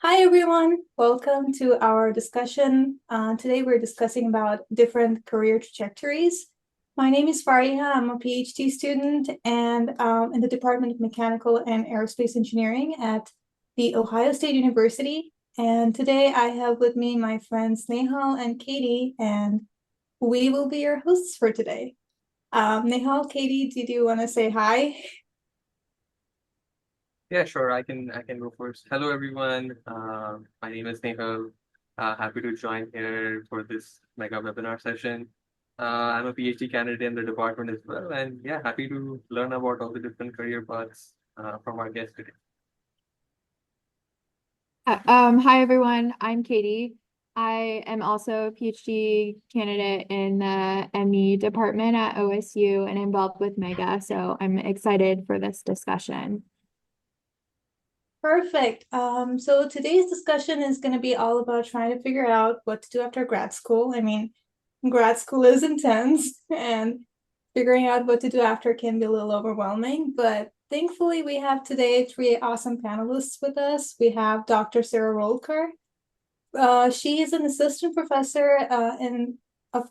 Hi everyone, welcome to our discussion. Today we're discussing about different career trajectories. My name is Fariha. I'm a PhD student and in the Department of Mechanical and Aerospace Engineering at the Ohio State University. And today I have with me my friends Nehal and Katie, and we will be your hosts for today. Nehal, Katie, did you want to say hi? Yeah, sure. I can go first. Hello, everyone. My name is Nehal. Happy to join here for this mega webinar session. I'm a PhD candidate in the department as well, and yeah, happy to learn about all the different career paths from our guest today. Hi everyone, I'm Katie. I am also a PhD candidate in the ME department at OSU and involved with Mega, so I'm excited for this discussion. Perfect. So today's discussion is going to be all about trying to figure out what to do after grad school. I mean, grad school is intense, and figuring out what to do after can be a little overwhelming. But thankfully, we have today three awesome panelists with us. We have Dr. Sarah Roelker. She is an assistant professor in of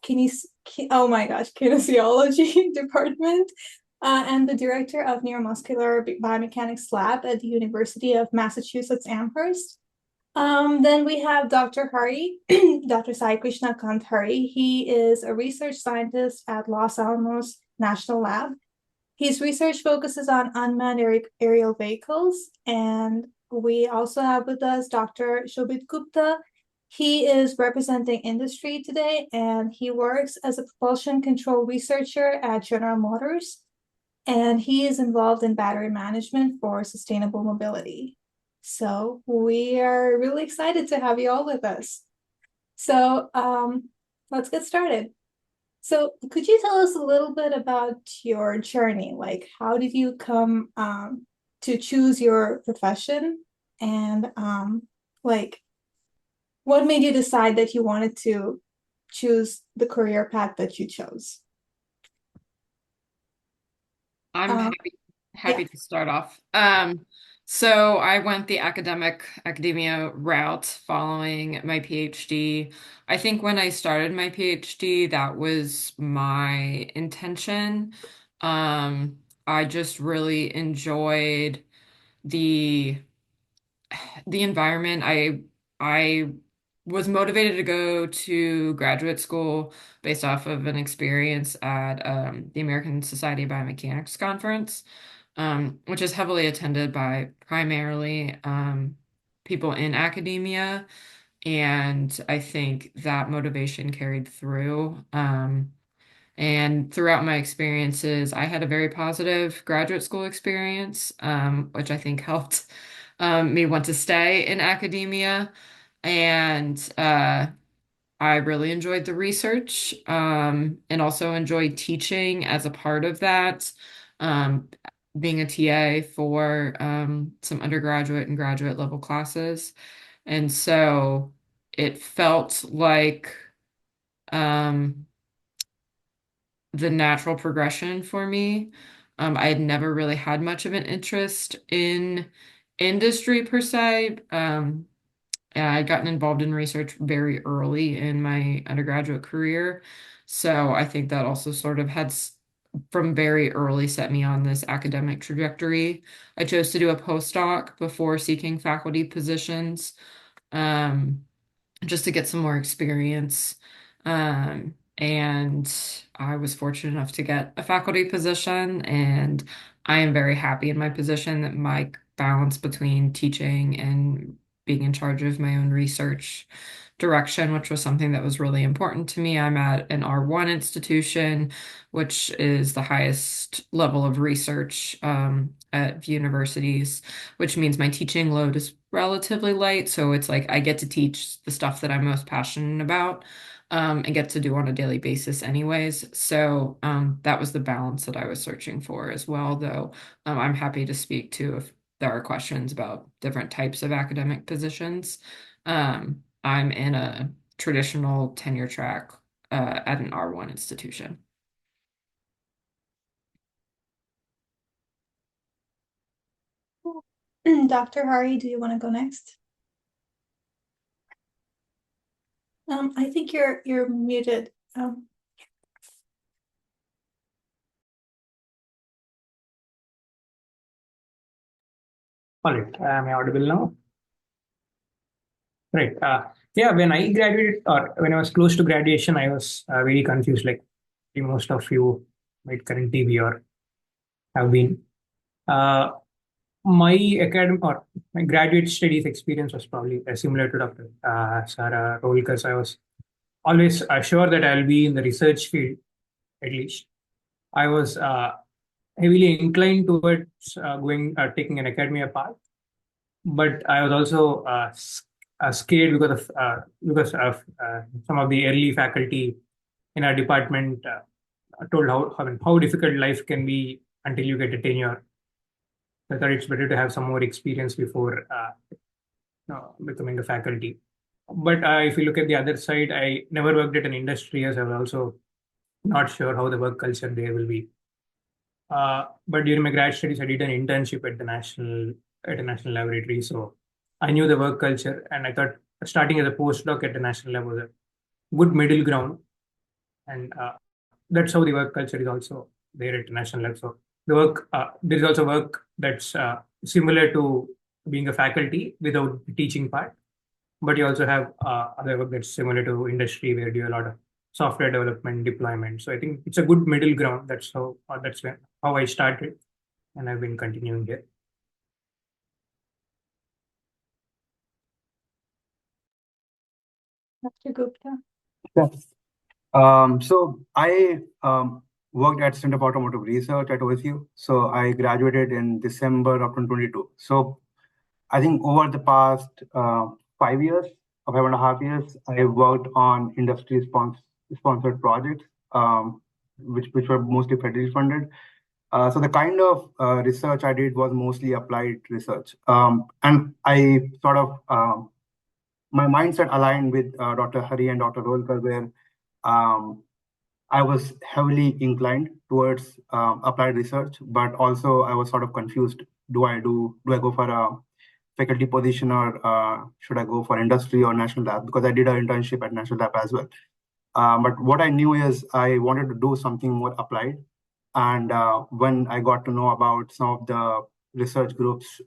oh my gosh, kinesiology department, and the director of neuromuscular biomechanics lab at the University of Massachusetts Amherst. Then we have Dr. Hari, Dr. Sai Krishna Kant Hari. He is a research scientist at Los Alamos National Lab. His research focuses on unmanned aerial vehicles. And we also have with us Dr. Shobit Gupta. He is representing industry today, and he works as a propulsion control researcher at General Motors. And he is involved in battery management for sustainable mobility. So we are really excited to have you all with us. So let's get started. So could you tell us a little bit about your journey? Like, how did you come to choose your profession? And like, what made you decide that you wanted to choose the career path that you chose? I'm Um, happy yeah. happy to start off. So I went the academia route following my PhD. I think when I started my PhD, that was my intention. Um, I just really enjoyed the the environment. I was motivated to go to graduate school based off of an experience at the American Society of Biomechanics conference, which is heavily attended by primarily people in academia. And I think that motivation carried through. And throughout my experiences, I had a very positive graduate school experience, which I think helped me want to stay in academia. And I really enjoyed the research and also enjoyed teaching as a part of that, um, being a TA for some undergraduate and graduate level classes. And so it felt like um, the natural progression for me. I had never really had much of an interest in industry per se. And I'd gotten involved in research very early in my undergraduate career. So I think that also sort of from very early set me on this academic trajectory. I chose to do a postdoc before seeking faculty positions. Um, just to get some more experience. And I was fortunate enough to get a faculty position, and I am very happy in my position that my balance between teaching and being in charge of my own research direction, which was something that was really important to me. I'm at an R1 institution, which is the highest level of research at universities, which means my teaching load is relatively light. So it's like I get to teach the stuff that I'm most passionate about and get to do on a daily basis, anyways. So that was the balance that I was searching for as well, though I'm happy to speak to if there are questions about different types of academic positions. I'm in a traditional tenure track at an R1 institution. Dr. Hari, do you want to go next? I think you're muted. All right, am I audible now? Right. Yeah, when I graduated or when I was close to graduation, I was very confused, like most of you might currently be or have been. Uh, my academic or my graduate studies experience was probably similar to Dr. Sarah Roelker. So I was always sure that I'll be in the research field, at least. I was heavily inclined towards taking an academia path, but I was also scared because of some of the early faculty in our department told how difficult life can be until you get a tenure. I thought it's better to have some more experience before becoming a faculty. But if you look at the other side, I never worked at an industry, as I was also not sure how the work culture there will be. But during my grad studies, I did an internship at a national laboratory, so I knew the work culture, and I thought starting as a postdoc at the national lab was a good middle ground, and that's how the work culture is also there at the national lab. So there is also work that's similar to being a faculty without the teaching part, but you also have other work that's similar to industry where you do a lot of software development deployment. So I think it's a good middle ground. How I started, and I've been continuing here. Dr. Gupta. Yes. So I worked at Center for Automotive Research at OSU. So I graduated in December of 2022. So I think over the past 5 years, or 5.5 years, I worked on industry-sponsored projects, which were mostly federally funded. So the kind of research I did was mostly applied research. And I sort of my mindset aligned with Dr. Hari and Dr. Roelker, where I was heavily inclined towards applied research, but also I was sort of confused. Do I go for a faculty position, or should I go for industry or national lab? Because I did an internship at national lab as well. But what I knew is I wanted to do something more applied. And when I got to know about some of the research groups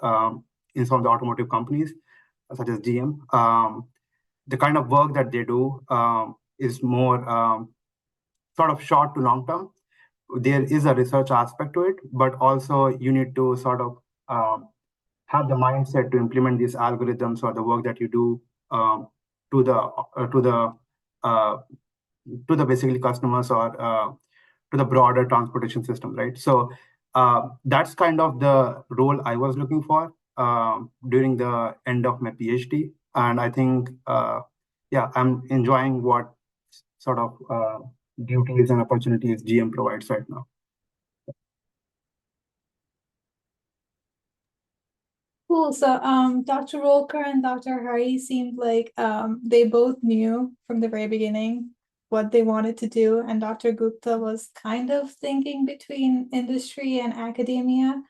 in some of the automotive companies, such as GM, the kind of work that they do is more sort of short to long term. There is a research aspect to it, but also you need to sort of have the mindset to implement these algorithms or the work that you do to the basically customers or to the broader transportation system, right? So that's kind of the role I was looking for during the end of my PhD, and I think I'm enjoying what sort of duties and opportunities GM provides right now. Cool. So, Dr. Roelker and Dr. Hari seemed like they both knew from the very beginning what they wanted to do, and Dr. Gupta was kind of thinking between industry and academia.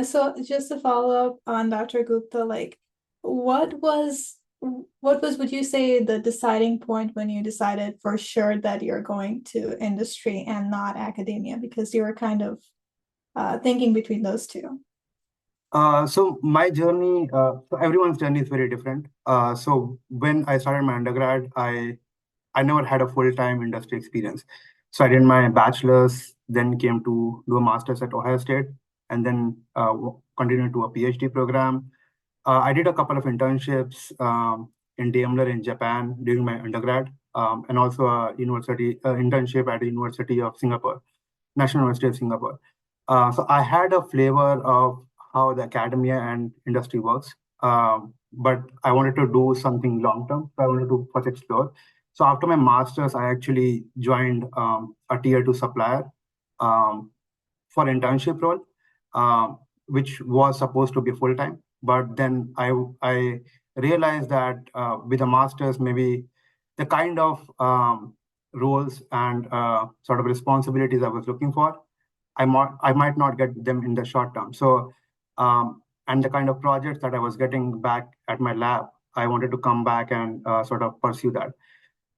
So just to follow up on Dr. Gupta, like, what was, would you say, the deciding point when you decided for sure that you're going to industry and not academia, because you were kind of thinking between those two? So my journey, so everyone's journey is very different. So when I started my undergrad, I never had a full-time industry experience. So I did my bachelor's, then came to do a master's at Ohio State, and then continued to a PhD program. I did a couple of internships in Daimler in Japan during my undergrad, and also a university internship at the University of Singapore, National University of Singapore. So I had a flavor of how the academia and industry works, but I wanted to do something long term. So I wanted to first explore. So after my master's, I actually joined a tier 2 supplier for internship role, which was supposed to be full time. But then I realized that with a master's, maybe the kind of roles and sort of responsibilities I was looking for, I might not get them in the short term. So and the kind of projects that I was getting back at my lab, I wanted to come back and sort of pursue that.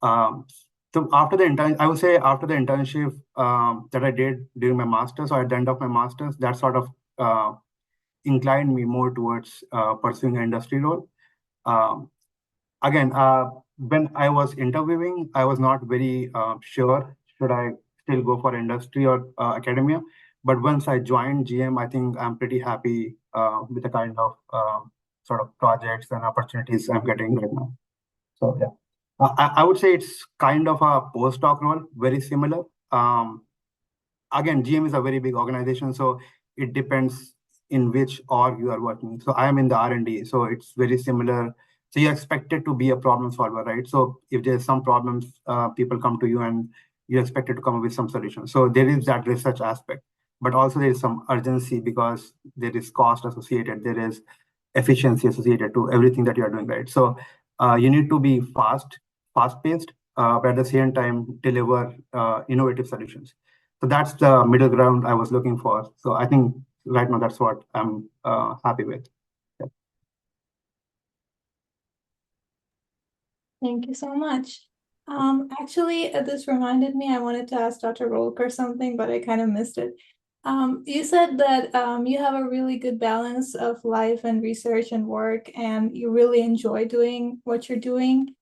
So after the intern, I would say after the internship that I did during my master's, or at the end of my master's, that sort of inclined me more towards pursuing an industry role. Um, Again, when I was interviewing, I was not very sure should I still go for industry or academia. But once I joined GM, I think I'm pretty happy with the kind of sort of projects and opportunities I'm getting right now. So yeah, I would say it's kind of a postdoc role, very similar. Again, GM is a very big organization, so it depends in which org you are working. So I am in the R&D, so it's very similar. So you're expected to be a problem solver, right? So if there's some problems, people come to you and you're expected to come up with some solution. So there is that research aspect, but also there is some urgency because there is cost associated, there is efficiency associated to everything that you are doing, right? So you need to be fast-paced, but at the same time deliver innovative solutions. So that's the middle ground I was looking for. So I think right now that's what I'm happy with. Yeah. Thank you so much. Actually, this reminded me, I wanted to ask Dr. Roelker something, but I kind of missed it. You said that you have a really good balance of life and research and work, and you really enjoy doing what you're doing.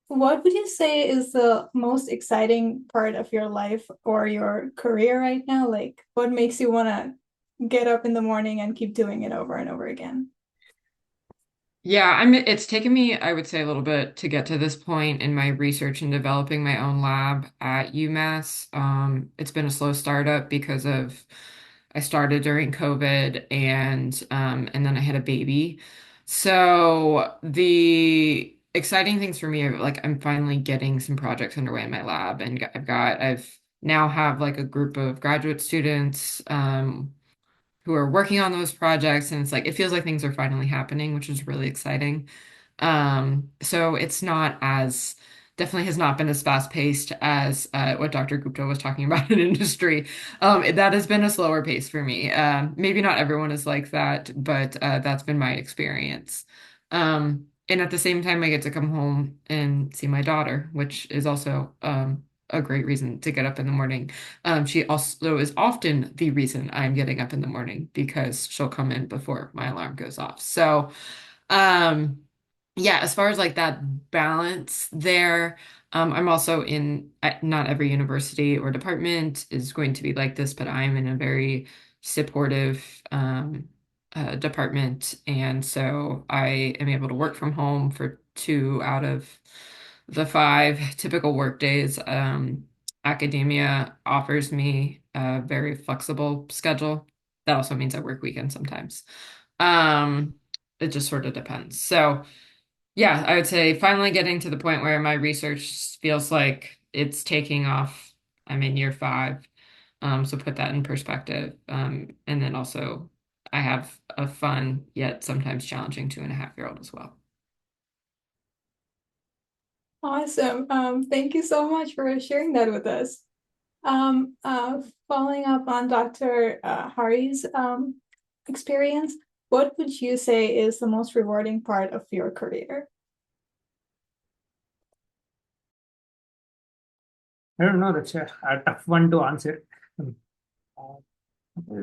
What would you say is the most exciting part of your life or your career right now? Like, what makes you want to get up in the morning and keep doing it over and over again? Yeah, it's taken me, I would say, a little bit to get to this point in my research and developing my own lab at UMass. It's been a slow startup because of I started during COVID and then I had a baby. So the exciting things for me are like I'm finally getting some projects underway in my lab, and I've now have like a group of graduate students who are working on those projects, and it's like it feels like things are finally happening, which is really exciting. So it's not as definitely has not been as fast paced as what Dr. Gupta was talking about in industry. That has been a slower pace for me. Maybe not everyone is like that, but that's been my experience. And at the same time, I get to come home and see my daughter, which is also a great reason to get up in the morning. She also is often the reason I'm getting up in the morning because she'll come in before my alarm goes off. So, um, yeah, as far as like that balance there, I'm also not every university or department is going to be like this, but I'm in a very supportive department. And so I am able to work from home for 2 out of the 5 typical work days. Academia offers me a very flexible schedule. That also means I work weekends sometimes. Um, it just sort of depends. So, yeah, I would say finally getting to the point where my research feels like it's taking off. I'm in year 5. So put that in perspective. And then also I have a fun yet sometimes challenging 2.5-year-old as well. Awesome. Thank you so much for sharing that with us. Following up on Dr. Hari's experience, what would you say is the most rewarding part of your career? I don't know. That's a tough one to answer.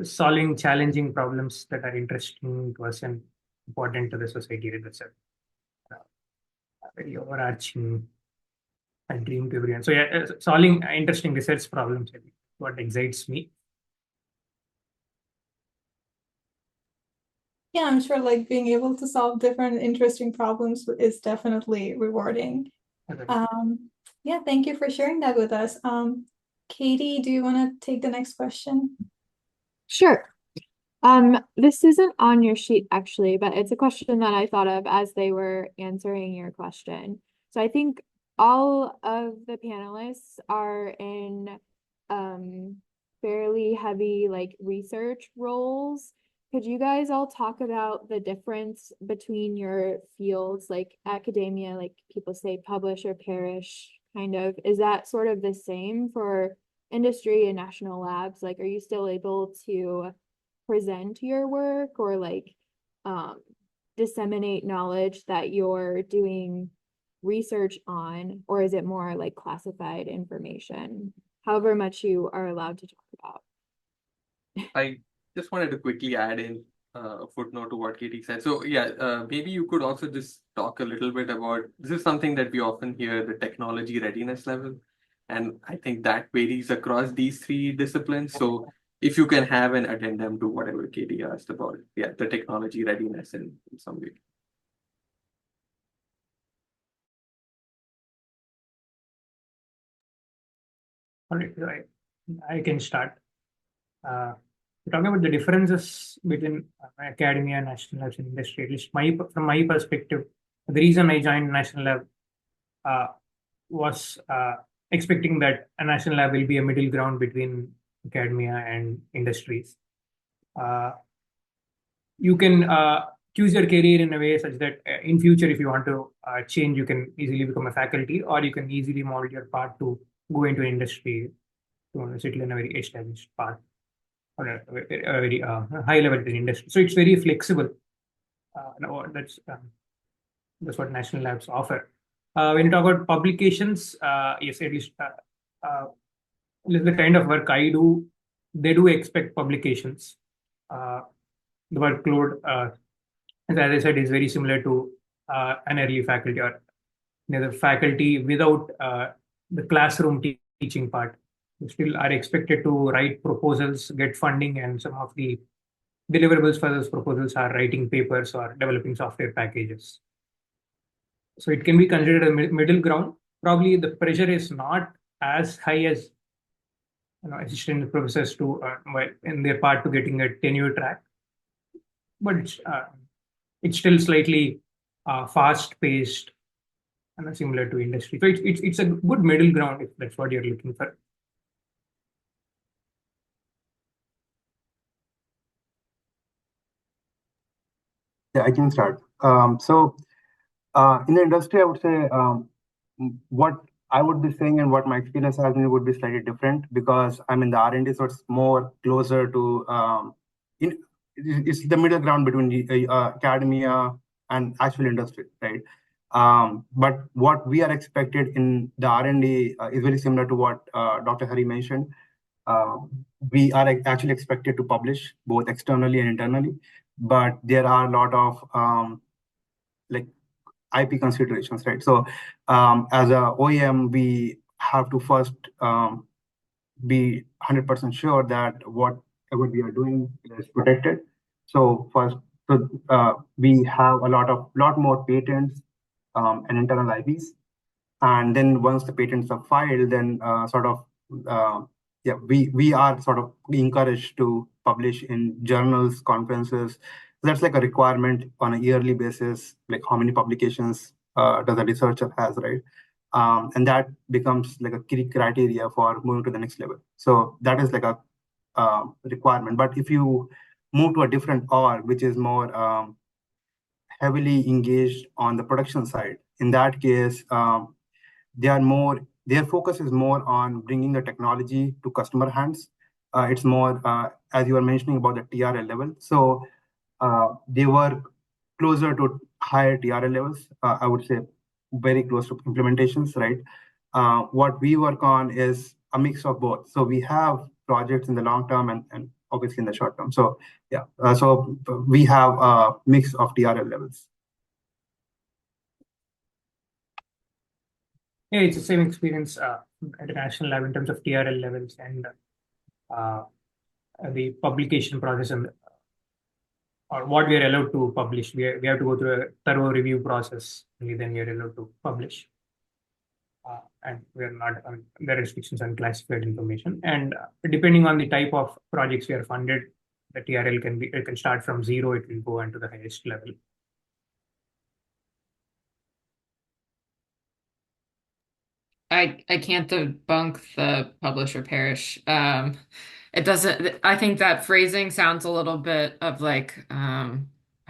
Solving challenging problems that are interesting to us and important to the society. That's a very overarching dream to everyone. So yeah, solving interesting research problems, I think, what excites me. Yeah, I'm sure like being able to solve different interesting problems is definitely rewarding. Yeah, thank you for sharing that with us. Katie, do you want to take the next question? Sure. This isn't on your sheet actually, but it's a question that I thought of as they were answering your question. So I think all of the panelists are in fairly heavy like research roles. Could you guys all talk about the difference between your fields, like academia, like people say publish or perish, kind of? Is that sort of the same for industry and national labs? Like, are you still able to present your work or like disseminate knowledge that you're doing research on, or is it more like classified information? However much you are allowed to talk about. I just wanted to quickly add in a footnote to what Katie said. So yeah, maybe you could also just talk a little bit about this is something that we often hear, the technology readiness level. And I think that varies across these three disciplines. So if you can have an addendum to whatever Katie asked about, yeah, the technology readiness in some way. All right, I can start. Talking about the differences between academia, national labs, and industry, at least from my perspective, the reason I joined national lab uh, was expecting that a national lab will be a middle ground between academia and industries. Uh, you can choose your career in a way such that in future, if you want to change, you can easily become a faculty, or you can easily mold your path to go into industry to settle in a very established path or a very high level in industry. So it's very flexible. No, that's what national labs offer. When you talk about publications, yes, at least the kind of work I do, they do expect publications. The workload, as I said, is very similar to an early faculty or the faculty without the classroom teaching part. You still are expected to write proposals, get funding, and some of the deliverables for those proposals are writing papers or developing software packages. So it can be considered a middle ground. Probably the pressure is not as high as assistant professors to in their part to getting a tenure track, but it's still slightly fast paced and similar to industry. So it's a good middle ground if that's what you're looking for. Yeah, I can start. In the industry, I would say what I would be saying and what my experience has been would be slightly different because I'm in the R&D, so it's more closer to it's the middle ground between the, academia and actual industry, right? But what we are expected in the R&D is very similar to what Dr. Hari mentioned. We are actually expected to publish both externally and internally, but there are a lot of like IP considerations, right? So as a OEM, we have to first be 100% sure that whatever we are doing is protected. So first, we have a lot more patents and internal IPs, and then once the patents are filed, then we are sort of encouraged to publish in journals, conferences. That's like a requirement on a yearly basis, like how many publications does a researcher has, right? And that becomes like a key criteria for moving to the next level. So that is like a requirement. But if you move to a different org, which is more heavily engaged on the production side, in that case, their focus is more on bringing the technology to customer hands. It's more, as you were mentioning about the TRL level. So they work closer to higher TRL levels. I would say very close to implementations, right? What we work on is a mix of both. So we have projects in the long term and obviously in the short term. So yeah, so we have a mix of TRL levels. Yeah, it's the same experience at the national lab in terms of TRL levels and the publication process and or what we are allowed to publish. We have to go through a thorough review process, and then we are allowed to publish. And we are not, there are restrictions on classified information. And depending on the type of projects we are funded, the TRL can start from 0, it will go on to the highest level. I can't debunk the publish or perish. It doesn't, I think that phrasing sounds a little bit of like, I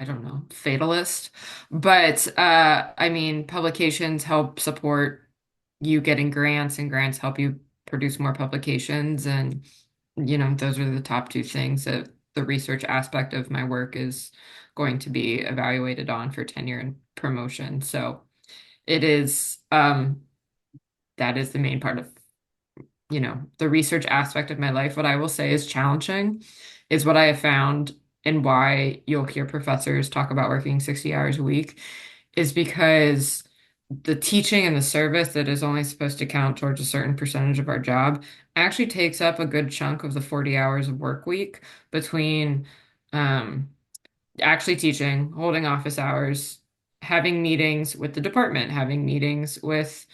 don't know, fatalist. But I mean, publications help support you getting grants, and grants help you produce more publications. And, those are the top two things that the research aspect of my work is going to be evaluated on for tenure and promotion. So it is that is the main part of, the research aspect of my life. What I will say is challenging is what I have found, and why you'll hear professors talk about working 60 hours a week is because the teaching and the service that is only supposed to count towards a certain percentage of our job actually takes up a good chunk of the 40 hours of work week between um, actually teaching, holding office hours, having meetings with the department, having meetings with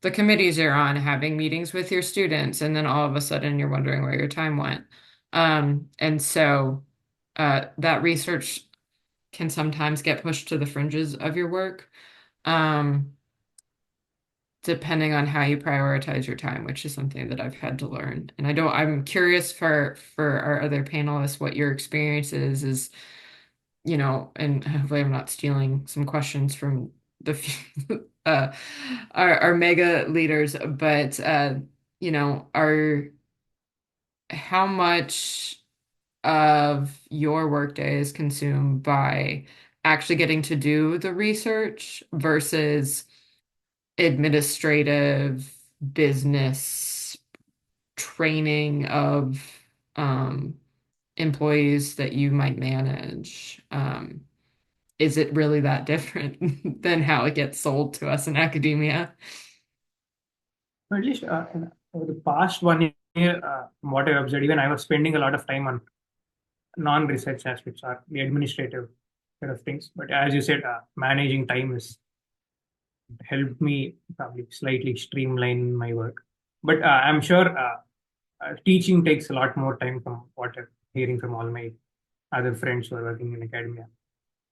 the committees you're on, having meetings with your students, and then all of a sudden you're wondering where your time went. And so that research can sometimes get pushed to the fringes of your work, depending on how you prioritize your time, which is something that I've had to learn. And I'm curious for our other panelists what your experience is, and hopefully I'm not stealing some questions from the our mega leaders, but are how much of your workday is consumed by actually getting to do the research versus administrative business training of um, employees that you might manage? Is it really that different than how it gets sold to us in academia? At least over the past 1 year, what I observed, even I was spending a lot of time on non-research aspects or the administrative kind of things. But as you said, managing time has helped me probably slightly streamline my work. But I'm sure teaching takes a lot more time from what I'm hearing from all my other friends who are working in academia.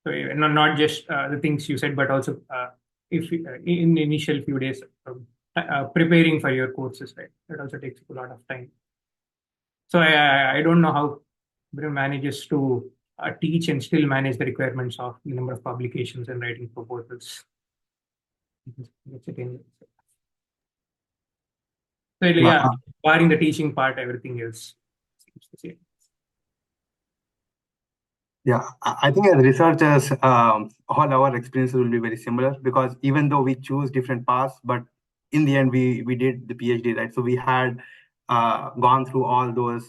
So not just the things you said, but also if in the initial few days, preparing for your courses, right? That also takes a lot of time. So I don't know how everyone manages to teach and still manage the requirements of the number of publications and writing proposals. That's it in- So Yeah, yeah, barring the teaching part, everything else seems the same. yeah. I think as researchers, all our experiences will be very similar because even though we choose different paths, but in the end, we did the PhD, right? So we had gone through all those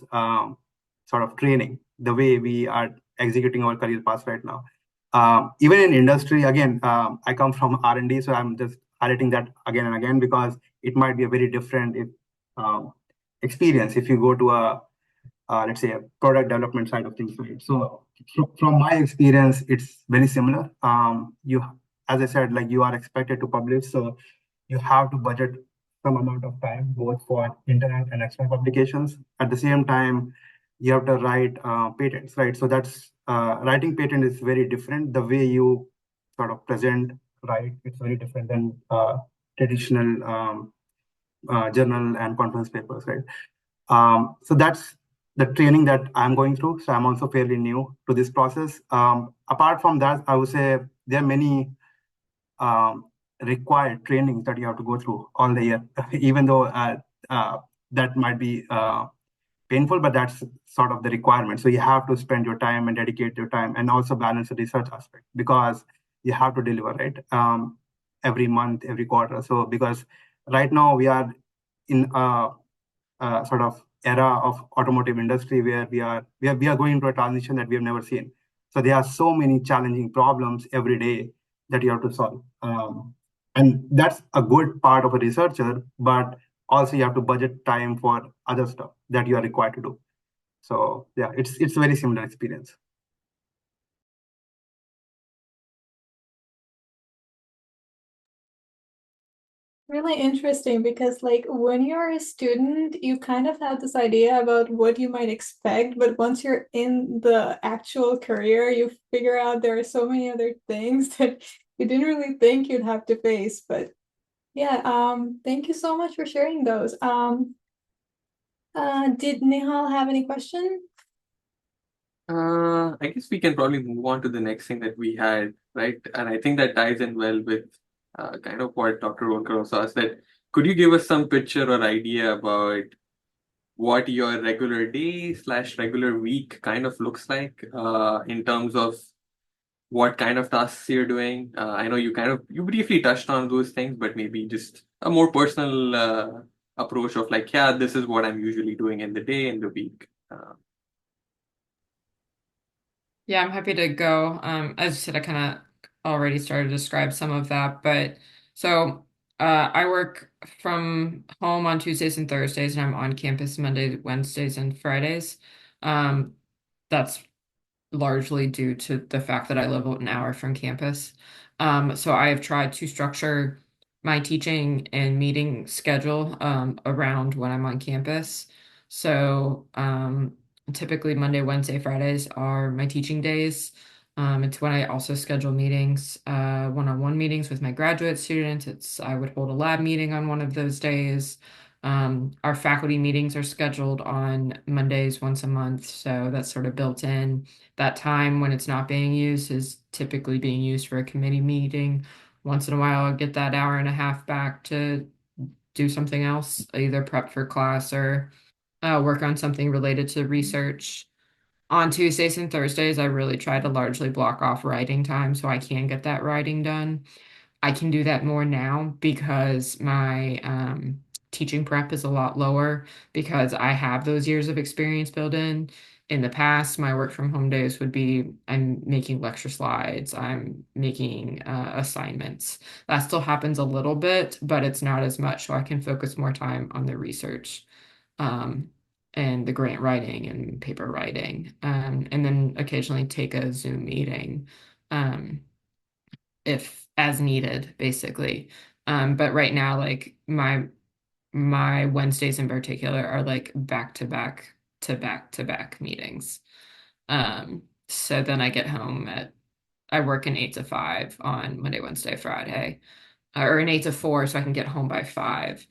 sort of training, the way we are executing our career paths right now. Even in industry, again, I come from R&D, so I'm just highlighting that again and again because it might be a very different experience if you go to a let's say a product development side of things, right? So from my experience, it's very similar. As I said, like you are expected to publish, so you have to budget some amount of time both for internal and external publications. At the same time, you have to write patents, right? So that's writing patent is very different. The way you sort of present, right? It's very different than traditional journal and conference papers, right? So that's the training that I'm going through. So I'm also fairly new to this process. Apart from that, I would say there are many um, required trainings that you have to go through all the year, even though that might be painful, but that's sort of the requirement. So you have to spend your time and dedicate your time and also balance the research aspect because you have to deliver, right? Every month, every quarter. So because right now we are in sort of era of automotive industry where we are going into a transition that we have never seen. So there are so many challenging problems every day that you have to solve, and that's a good part of a researcher. But also you have to budget time for other stuff that you are required to do. So yeah, it's a very similar experience. Really interesting because like when you're a student, you kind of have this idea about what you might expect, but once you're in the actual career, you figure out there are so many other things that you didn't really think you'd have to face. But yeah, thank you so much for sharing those. Did Nihal have any question? I guess we can probably move on to the next thing that we had, right? And I think that ties in well with kind of what Dr. Roelker also asked that could you give us some picture or idea about what your regular day slash regular week kind of looks like in terms of what kind of tasks you're doing. I know you briefly touched on those things, but maybe just a more personal approach of like, yeah, this is what I'm usually doing in the day, in the week. Yeah, I'm happy to go. As you said, I kind of already started to describe some of that, but so I work from home on Tuesdays and Thursdays, and I'm on campus Mondays, Wednesdays, and Fridays. That's largely due to the fact that I live an hour from campus. So I have tried to structure my teaching and meeting schedule around when I'm on campus. So typically Monday, Wednesday, Fridays are my teaching days. It's when I also schedule meetings, one-on-one meetings with my graduate students. I would hold a lab meeting on one of those days. Our faculty meetings are scheduled on Mondays once a month, so that's sort of built in. That time when it's not being used is typically being used for a committee meeting. Once in a while, I'll get that hour and a half back to do something else, either prep for class or work on something related to research. On Tuesdays and Thursdays, I really try to largely block off writing time so I can get that writing done. I can do that more now because my teaching prep is a lot lower because I have those years of experience built in. In the past, my work from home days would be I'm making lecture slides, I'm making assignments. That still happens a little bit, but it's not as much, so I can focus more time on the research um, and the grant writing and paper writing, and then occasionally take a Zoom meeting. If as needed, basically. But right now, like my Wednesdays in particular are like back to back to back to back meetings. So then I get home I work an 8 to 5 on Monday, Wednesday, Friday, or an 8 to 4, so I can get home by 5.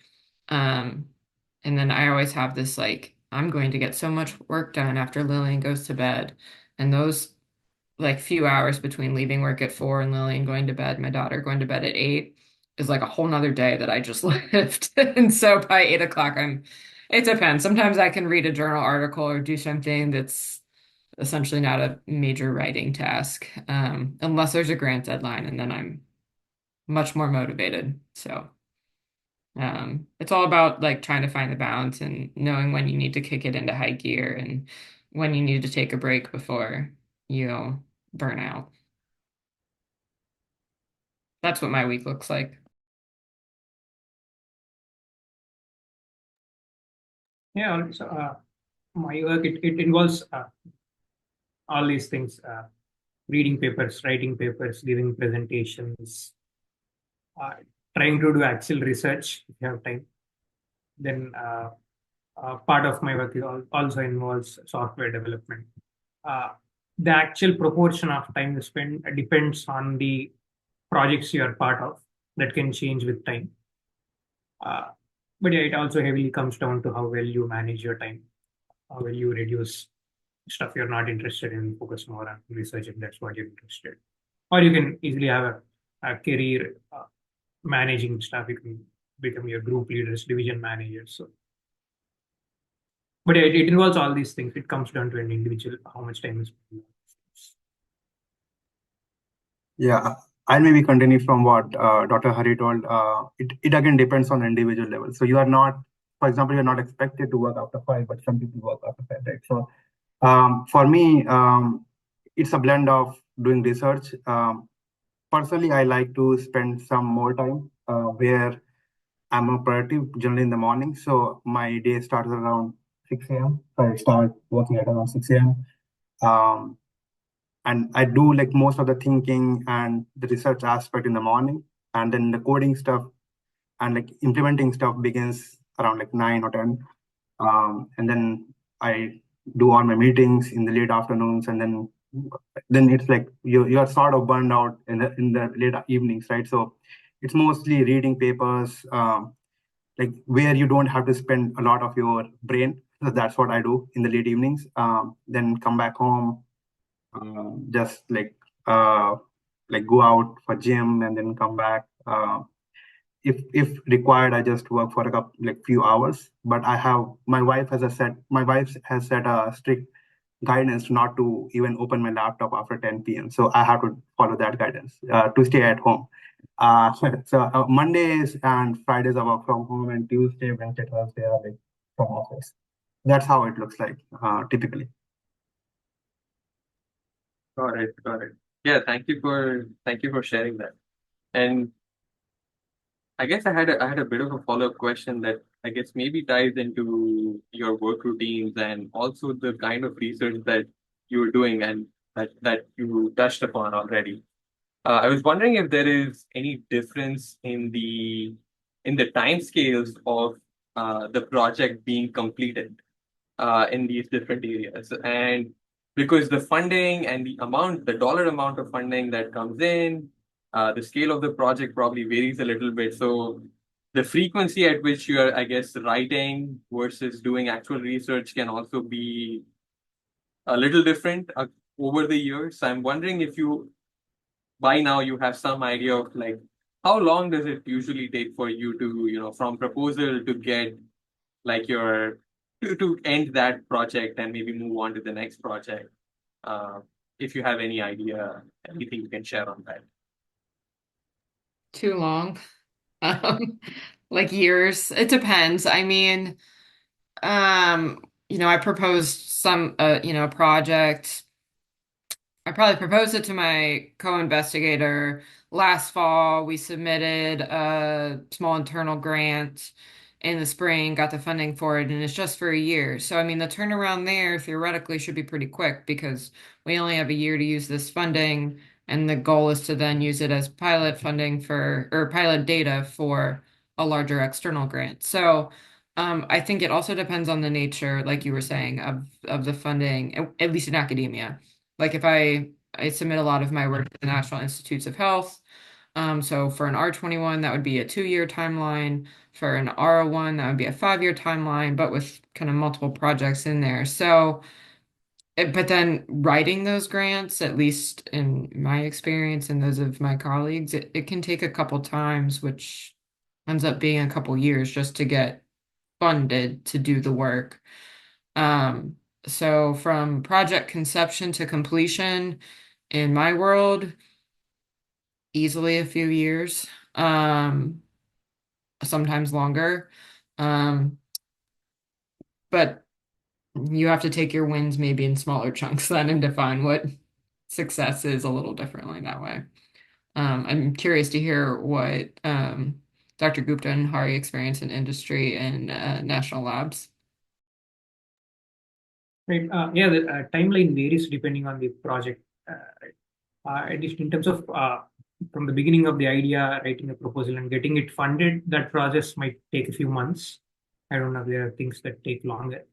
Um, and then I always have this like, I'm going to get so much work done after Lillian goes to bed. And those like few hours between leaving work at 4 and Lillian going to bed, my daughter going to bed at 8 is like a whole nother day that I just lived. And so by 8 o'clock, it depends. Sometimes I can read a journal article or do something that's essentially not a major writing task, unless there's a grant deadline, and then I'm much more motivated. So it's all about like trying to find the balance and knowing when you need to kick it into high gear and when you need to take a break before you burn out. That's what my week looks like. Yeah, also, my work it involves all these things: reading papers, writing papers, giving presentations, uh, trying to do actual research if you have time. Then part of my work also involves software development. Uh, the actual proportion of time you spend depends on the projects you are part of. That can change with time. But yeah, it also heavily comes down to how well you manage your time, how well you reduce stuff you're not interested in, focus more on research if that's what you're interested. Or you can easily have a career managing stuff. You can become your group leaders, division managers. So, but it involves all these things. It comes down to an individual, how much time is. Yeah, I'll maybe continue from what Dr. Hari told. It again depends on individual level. So you are not, for example, you're not expected to work after 5, but some people work after 5, right? So for me, it's a blend of doing research. Personally, I like to spend some more time where I'm more productive, generally in the morning. So my day starts around 6 a.m. So I start working at around 6 a.m. Um, and I do like most of the thinking and the research aspect in the morning, and then the coding stuff and like implementing stuff begins around like 9 or 10, and then I do all my meetings in the late afternoons, and then it's like you're sort of burned out in the late evenings, right? So it's mostly reading papers, like where you don't have to spend a lot of your brain. So that's what I do in the late evenings. Then come back home, just like go out for gym and then come back. If required, I just work for a couple like few hours. But my wife has set a strict guidance not to even open my laptop after 10 p.m. So I have to follow that guidance to stay at home. So Mondays and Fridays are work from home, and Tuesday, Wednesday, Thursday are like from office. That's how it looks like typically. Got it. Got it. Yeah, thank you for sharing that. And I guess I had a bit of a follow-up question that I guess maybe ties into your work routines and also the kind of research that you're doing and that you touched upon already. I was wondering if there is any difference in the timescales of the project being completed in these different areas. And because the funding and the dollar amount of funding that comes in, the scale of the project probably varies a little bit. So the frequency at which you are, I guess, writing versus doing actual research can also be a little different over the years. So I'm wondering if by now you have some idea of like how long does it usually take for you to, from proposal to get like to end that project and maybe move on to the next project. If you have any idea, anything you can share on that. Too long. Like years. It depends. I mean, I proposed a project. I probably proposed it to my co-investigator last fall. We submitted a small internal grant in the spring, got the funding for it, and it's just for a year. So, I mean, the turnaround there theoretically should be pretty quick because we only have a year to use this funding, and the goal is to then use it as pilot funding or pilot data for a larger external grant. So, I think it also depends on the nature, like you were saying, of the funding, at least in academia. Like if I submit a lot of my work to the National Institutes of Health. So for an R21, that would be a 2-year timeline. For an R01, that would be a 5-year timeline, but with kind of multiple projects in there. So, but then writing those grants, at least in my experience and those of my colleagues, it can take a couple times, which ends up being a couple years just to get funded to do the work. So from project conception to completion in my world, easily a few years, sometimes longer. But you have to take your wins maybe in smaller chunks then and define what success is a little differently that way. I'm curious to hear what Dr. Gupta and Hari experience in industry and national labs. Right. Yeah, the timeline varies depending on the project. At least in terms of from the beginning of the idea, writing a proposal and getting it funded, that process might take a few months. I don't know, there are things that take longer.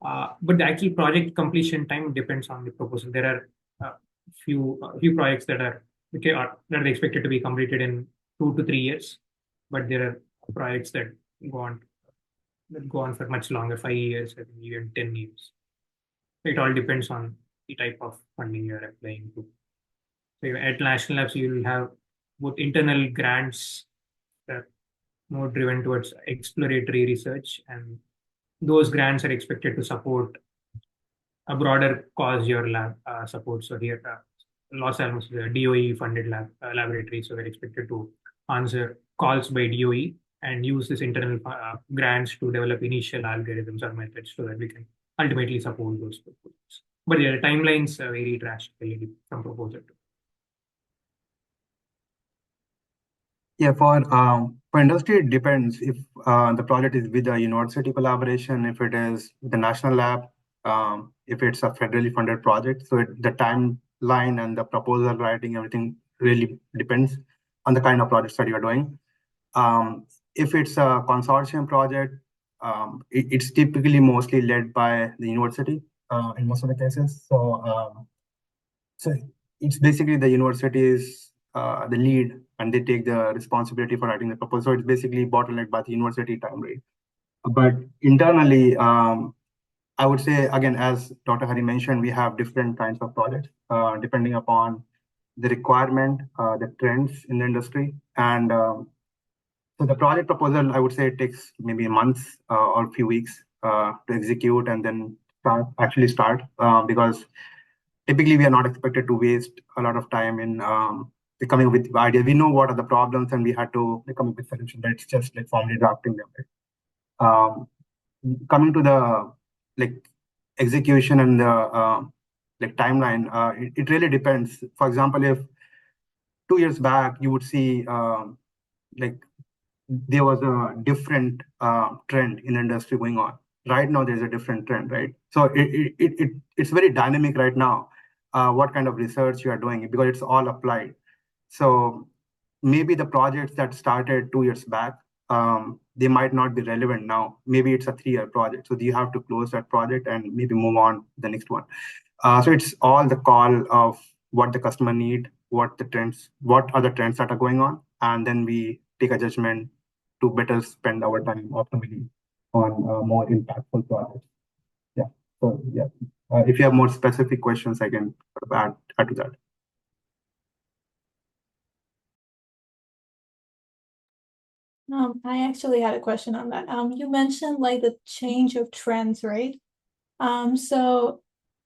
But the actual project completion time depends on the proposal. There are few projects that are expected to be completed in 2 to 3 years, but there are projects that go on for much longer, 5 years, I think even 10 years. It all depends on the type of funding you're applying to. So at national labs, you will have both internal grants that are more driven towards exploratory research, and those grants are expected to support a broader cause your lab support. So here, Los Alamos is a DOE funded laboratory, so we're expected to answer calls by DOE and use this internal grants to develop initial algorithms or methods so that we can ultimately support those proposals. But yeah, the timelines vary drastically from proposal to. Yeah, for industry, it depends if the project is with a university collaboration, if it is with the national lab, if it's a federally funded project. So the timeline and the proposal writing, everything really depends on the kind of projects that you're doing. If it's a consortium project, it's typically mostly led by the university in most of the cases. So it's basically the university is the lead, and they take the responsibility for writing the proposal. So it's basically bottlenecked by the university time rate. But internally, I would say, again, as Dr. Hari mentioned, we have different kinds of projects depending upon the requirement, the trends in the industry. And so the project proposal, I would say it takes maybe a month or a few weeks to execute and then actually start, because typically we are not expected to waste a lot of time in coming up with ideas. We know what are the problems and we had to come up with solutions. But it's just like formally drafting them. Right? Coming to the like execution and the like timeline, it really depends. For example, if 2 years back you would see like there was a different trend in the industry going on. Right now, there's a different trend, right? So it's very dynamic right now. What kind of research you are doing, because it's all applied. So maybe the projects that started 2 years back, they might not be relevant now. Maybe it's a 3-year project, so you have to close that project and maybe move on to the next one. So it's all the call of what the customer need, what are the trends that are going on, and then we take a judgment to better spend our time optimally on more impactful projects. Yeah. So yeah, if you have more specific questions, I can sort of add to that. I actually had a question on that. You mentioned like the change of trends, right? So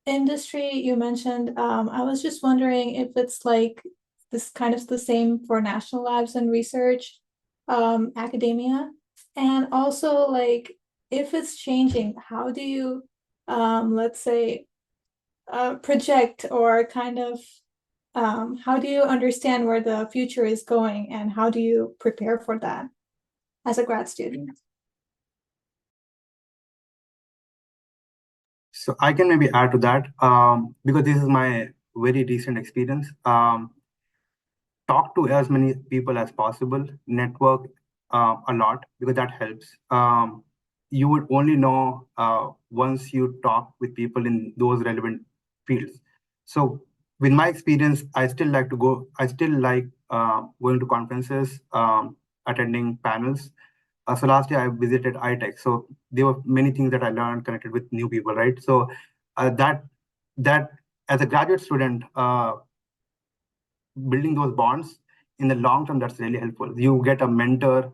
industry, you mentioned, I was just wondering if it's like this kind of the same for national labs and research, academia, and also like if it's changing, how do you, let's say, project or kind of, how do you understand where the future is going and how do you prepare for that as a grad student? So I can maybe add to that, because this is my very recent experience. Talk to as many people as possible, network a lot, because that helps. You would only know once you talk with people in those relevant fields. So with my experience, I still like going to conferences, attending panels. So last year I visited iTech. So there were many things that I learned, connected with new people, right? So that as a graduate student, building those bonds in the long term, that's really helpful. You get a mentor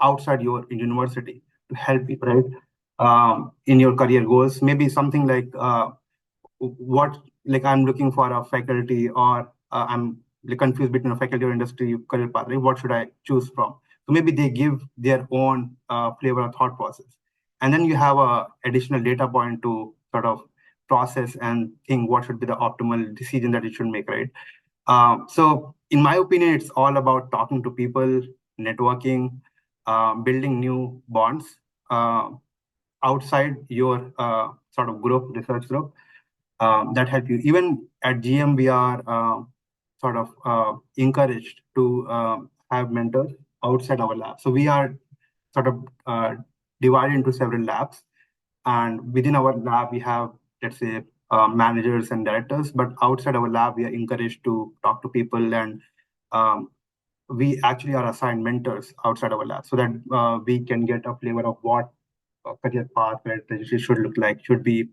outside your university to help you, right? In your career goals, maybe something like what, like I'm looking for a faculty, or I'm like confused between a faculty or industry career path, right? What should I choose from? So maybe they give their own flavor of thought process, and then you have a additional data point to sort of process and think what should be the optimal decision that you should make, right? So in my opinion, it's all about talking to people, networking, building new bonds outside your sort of research group, that help you. Even at GM, we are sort of encouraged to have mentors outside our lab. So we are sort of divided into several labs, and within our lab, we have, let's say, managers and directors, but outside our lab, we are encouraged to talk to people, and we actually are assigned mentors outside our lab, so that we can get a flavor of what a career path where trajectory should look like. Should we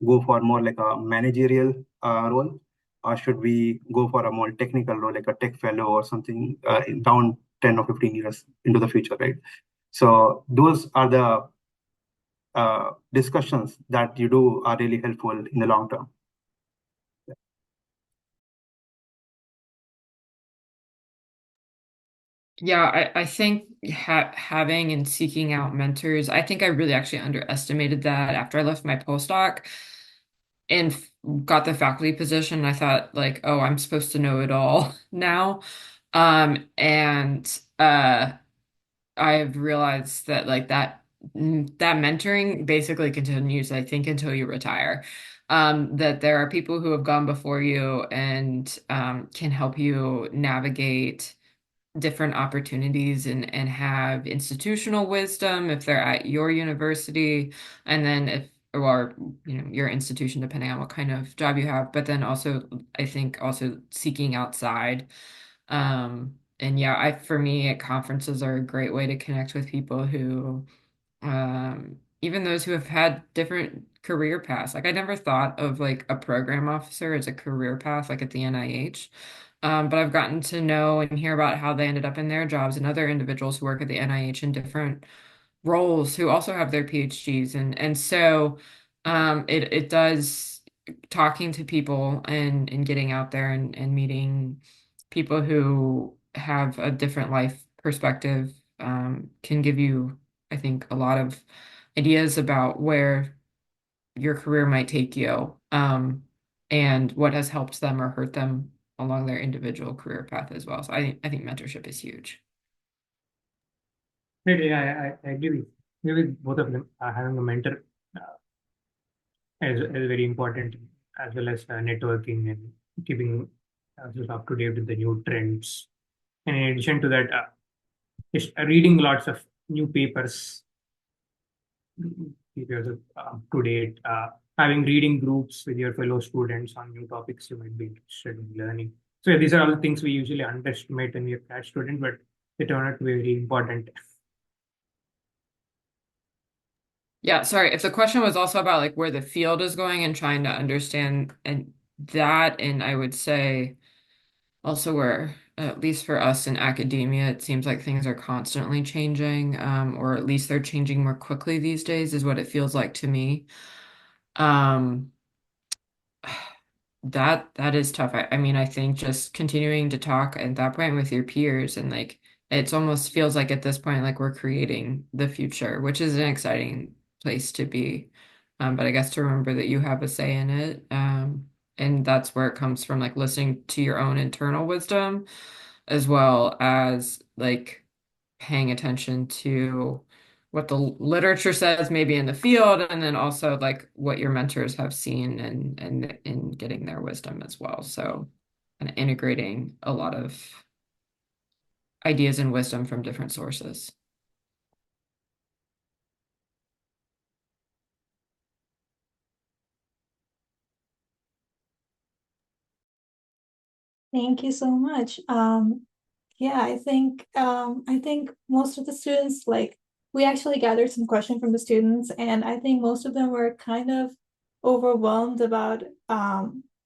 go for more like a managerial role, or should we go for a more technical role, like a tech fellow or something, down 10 or 15 years into the future, right? So those are the discussions that you do are really helpful in the long term. Yeah, I think having and seeking out mentors, I think I really actually underestimated that after I left my postdoc and got the faculty position. I thought like, oh, I'm supposed to know it all now. And I've realized that like that mentoring basically continues, I think, until you retire. That there are people who have gone before you and can help you navigate different opportunities and have institutional wisdom if they're at your university, and then if or your institution, depending on what kind of job you have, but then also I think also seeking outside. And yeah, for me, conferences are a great way to connect with people who even those who have had different career paths. Like I never thought of like a program officer as a career path, like at the NIH. But I've gotten to know and hear about how they ended up in their jobs, and other individuals who work at the NIH in different roles who also have their PhDs. And so It does talking to people and getting out there and meeting people who have a different life perspective can give you, I think, a lot of ideas about where your career might take you, and what has helped them or hurt them along their individual career path as well. So I think mentorship is huge. Right, yeah, I agree with both of them. Having a mentor is very important, as well as networking and keeping ourselves up to date with the new trends. And in addition to that, just reading lots of new papers, keep yourself up to date. Having reading groups with your fellow students on new topics you might be interested in learning. So yeah, these are all the things we usually underestimate when we're grad student, but they turn out to be very important. Yeah, sorry. If the question was also about like where the field is going and trying to understand and that, and I would say also where, at least for us in academia, it seems like things are constantly changing, or at least they're changing more quickly these days, is what it feels like to me. Um, that is tough. I mean, I think just continuing to talk at that point with your peers and like it's almost feels like at this point like we're creating the future, which is an exciting place to be. But I guess to remember that you have a say in it. And that's where it comes from, like listening to your own internal wisdom as well as like paying attention to what the literature says maybe in the field and then also like what your mentors have seen and in getting their wisdom as well. So kind of integrating a lot of ideas and wisdom from different sources. Thank you so much. Yeah, I think most of the students like we actually gathered some questions from the students, and I think most of them were kind of overwhelmed about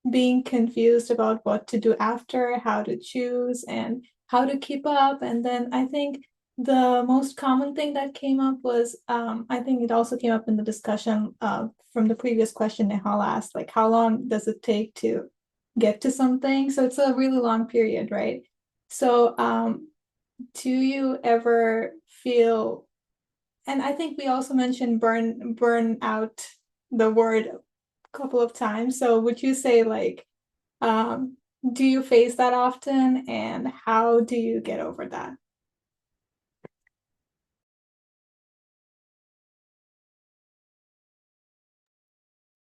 being confused about what to do after, how to choose, and how to keep up. And then I think the most common thing that came up was I think it also came up in the discussion from the previous question Nihal asked, like how long does it take to get to something? So it's a really long period, right? So, do you ever feel, and I think we also mentioned burn out the word a couple of times. So would you say like, um, do you face that often and how do you get over that?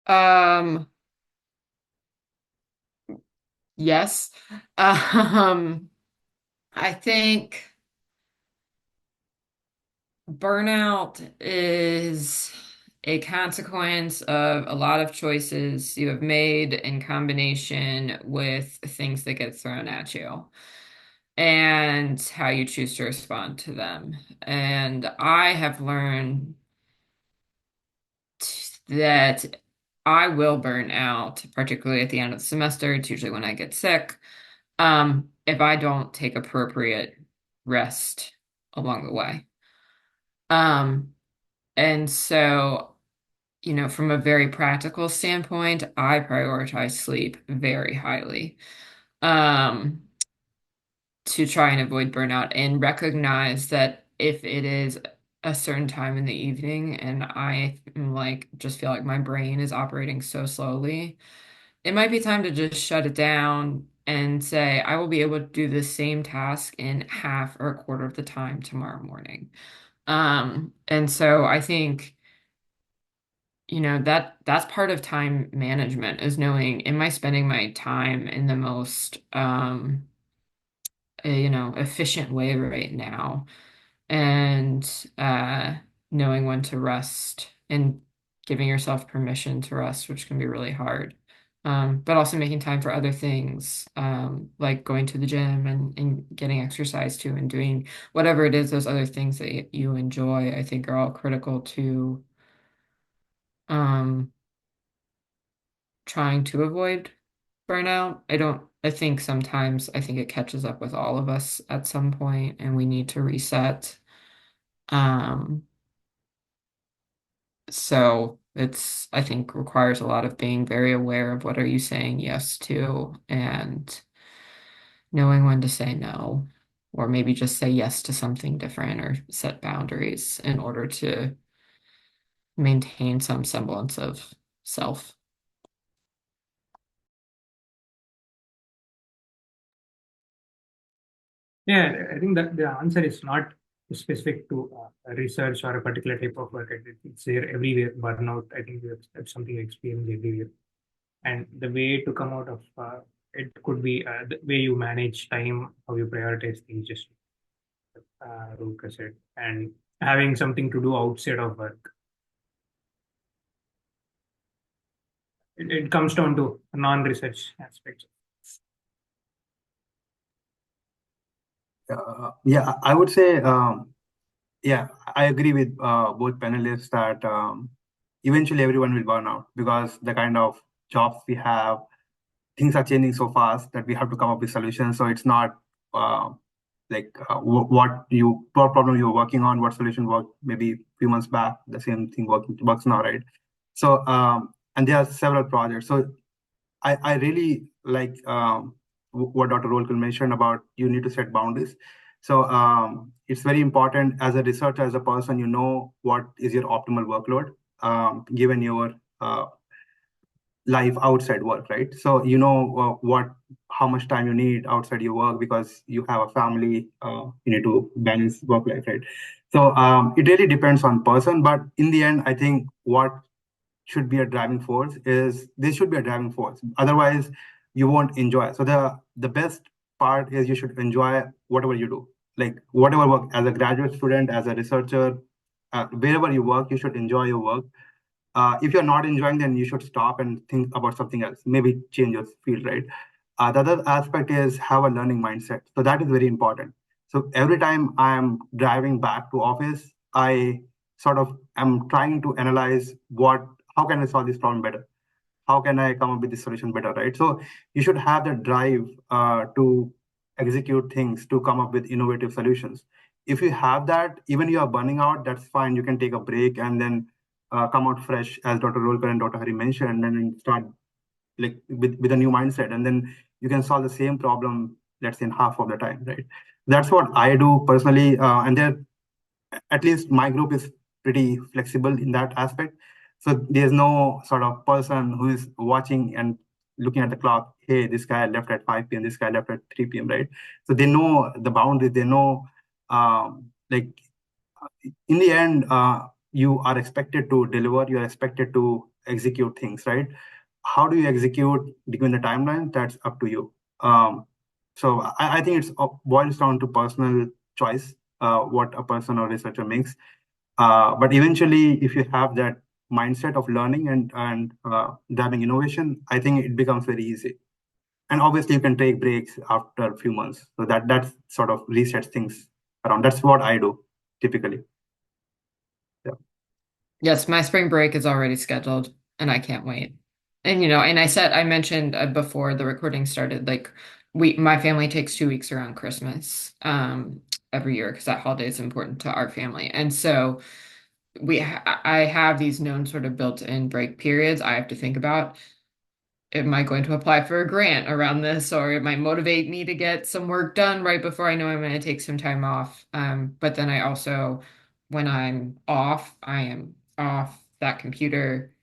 Um, yes. I think burnout is a consequence of a lot of choices you have made in combination with things that get thrown at you and how you choose to respond to them. And I have learned that I will burn out, particularly at the end of the semester. It's usually when I get sick, if I don't take appropriate rest along the way. Um, and so from a very practical standpoint, I prioritize sleep very highly, um, to try and avoid burnout and recognize that if it is a certain time in the evening and I am like just feel like my brain is operating so slowly, it might be time to just shut it down and say, I will be able to do the same task in half or a quarter of the time tomorrow morning. And so I think that's part of time management is knowing, am I spending my time in the most efficient way right now, and knowing when to rest and giving yourself permission to rest, which can be really hard. But also making time for other things, like going to the gym and getting exercise too, and doing whatever it is, those other things that you enjoy, I think are all critical to um, trying to avoid burnout. I think sometimes I think it catches up with all of us at some point and we need to reset. Um, so It's, I think, requires a lot of being very aware of what are you saying yes to and knowing when to say no, or maybe just say yes to something different or set boundaries in order to maintain some semblance of self. Yeah, I think that the answer is not specific to research or a particular type of work. I think it's there everywhere. Burnout, I think that's something you experience everywhere. And the way to come out of it could be the way you manage time, how you prioritize things, just Roelker said, and having something to do outside of work. It comes down to non-research aspects. Yeah, I would say, yeah, I agree with both panelists that eventually everyone will burn out because the kind of jobs we have, things are changing so fast that we have to come up with solutions. So it's not uh, what problem you were working on, what solution worked maybe a few months back, the same thing works now, right? So and there are several projects. So I really like what Dr. Roelker mentioned about you need to set boundaries. So it's very important as a researcher, as a person, you know what is your optimal workload given your life outside work, right? So you know how much time you need outside your work because you have a family, you need to balance work life, right? So it really depends on person, but in the end, I think what should be a driving force is this should be a driving force. Otherwise, you won't enjoy. So the best part is you should enjoy whatever you do, like whatever work as a graduate student, as a researcher, wherever you work, you should enjoy your work. If you're not enjoying, then you should stop and think about something else. Maybe change your field, right? The other aspect is have a learning mindset. So that is very important. So every time I am driving back to office, I sort of am trying to analyze how can I solve this problem better? How can I come up with this solution better, right? So you should have the drive to execute things, to come up with innovative solutions. If you have that, even you are burning out, that's fine. You can take a break and then come out fresh, as Dr. Rolker and Dr. Hari mentioned, and then start like with a new mindset, and then you can solve the same problem, let's say in half of the time, right? That's what I do personally, and there at least my group is pretty flexible in that aspect. So there's no sort of person who is watching and looking at the clock. Hey, this guy left at 5 p.m. This guy left at 3 p.m. Right? So they know the boundaries. They know, like in the end, you are expected to deliver. You are expected to execute things, right? How do you execute given the timeline? That's up to you. So I think it's boils down to personal choice, what a person or researcher makes. But eventually, if you have that mindset of learning and driving innovation, I think it becomes very easy. And obviously, you can take breaks after a few months, so that sort of resets things around. That's what I do typically. Yeah. Yes, my spring break is already scheduled and I can't wait. And and I mentioned before the recording started, like my family takes 2 weeks around Christmas every year because that holiday is important to our family. And so I have these known sort of built-in break periods I have to think about. Am I going to apply for a grant around this, or it might motivate me to get some work done right before I know I'm going to take some time off? But then I also, when I'm off, I am off that computer.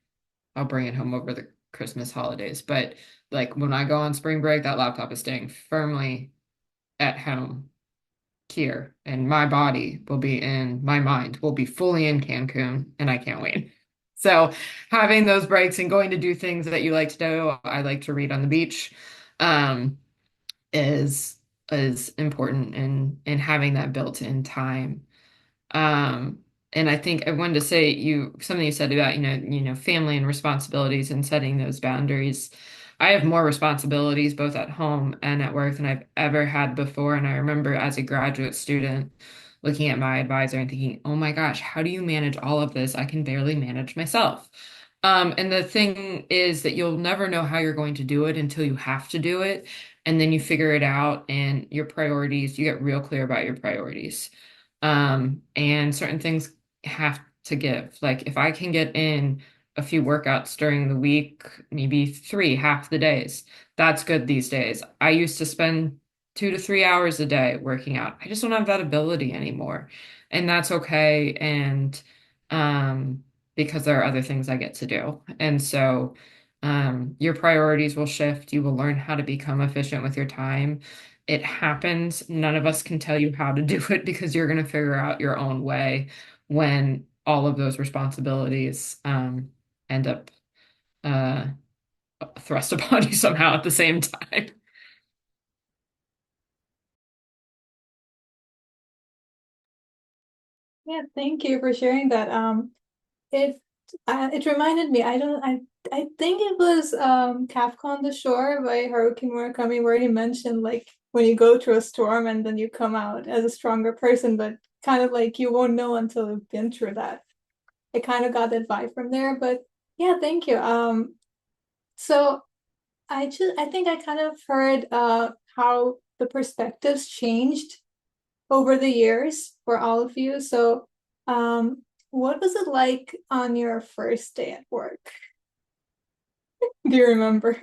I'll bring it home over the Christmas holidays. But like when I go on spring break, that laptop is staying firmly at home here, and my mind will be fully in Cancun, and I can't wait. So having those breaks and going to do things that you like to do, I like to read on the beach, um, is important in having that built-in time. Um, and I think I wanted to say something you said about, family and responsibilities and setting those boundaries. I have more responsibilities both at home and at work than I've ever had before. And I remember as a graduate student looking at my advisor and thinking, oh my gosh, how do you manage all of this? I can barely manage myself. And the thing is that you'll never know how you're going to do it until you have to do it. And then you figure it out and your priorities, you get real clear about your priorities. And certain things have to give. Like if I can get in a few workouts during the week, maybe 3 half the days. That's good these days. I used to spend 2 to 3 hours a day working out. I just don't have that ability anymore. And that's okay. And because there are other things I get to do. And so your priorities will shift. You will learn how to become efficient with your time. It happens. None of us can tell you how to do it because you're going to figure out your own way when all of those responsibilities end up uh, thrust upon you somehow at the same time. Yeah, thank you for sharing that. It it reminded me. I think it was Kafka on the Shore by Haruki Murakami, where he mentioned like when you go through a storm and then you come out as a stronger person, but kind of like you won't know until you've been through that. I kind of got that vibe from there, but yeah, thank you. So I think I kind of heard how the perspectives changed over the years for all of you. So what was it like on your first day at work? Do you remember?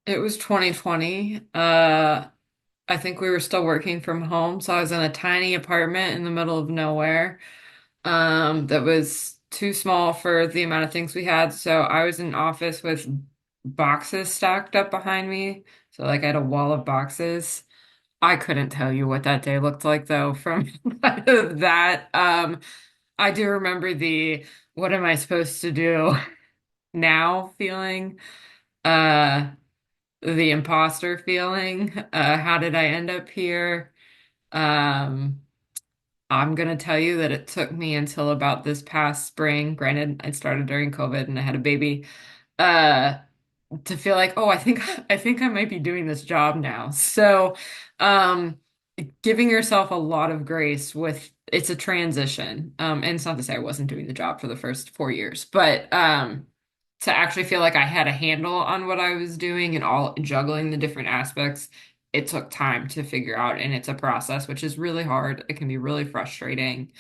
It was 2020. I think we were still working from home, so I was in a tiny apartment in the middle of nowhere. That was too small for the amount of things we had. So I was in an office with boxes stacked up behind me. So like I had a wall of boxes. I couldn't tell you what that day looked like though from that. I do remember the what am I supposed to do now feeling, uh, the imposter feeling. How did I end up here? Um, I'm gonna tell you that it took me until about this past spring. Granted, I started during COVID and I had a baby. Uh, to feel like, oh, I think I might be doing this job now. So, um, giving yourself a lot of grace with it's a transition. And it's not to say I wasn't doing the job for the first 4 years, but to actually feel like I had a handle on what I was doing and all juggling the different aspects, it took time to figure out, and it's a process, which is really hard. It can be really frustrating.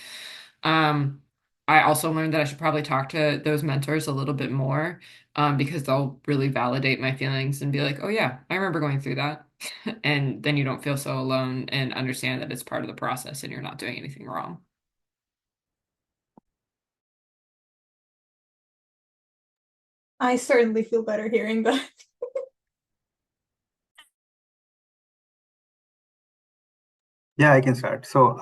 Um, I also learned that I should probably talk to those mentors a little bit more, because they'll really validate my feelings and be like, oh, yeah, I remember going through that. And then you don't feel so alone and understand that it's part of the process and you're not doing anything wrong. I certainly feel better hearing that. Yeah, I can start. So,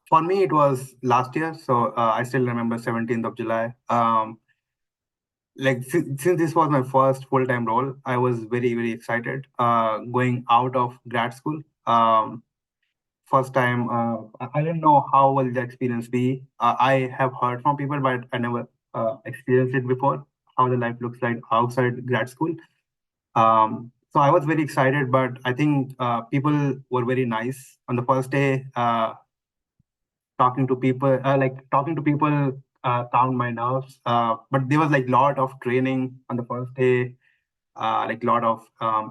for me, it was last year. So, I still remember 17th of July. Like since this was my first full-time role, I was very, very excited. Going out of grad school. First time, I didn't know how will the experience be. I have heard from people, but I never experienced it before. How the life looks like outside grad school. So I was very excited, but I think people were very nice on the first day. Talking to people calmed my nerves. But there was like lot of training on the first day, like lot of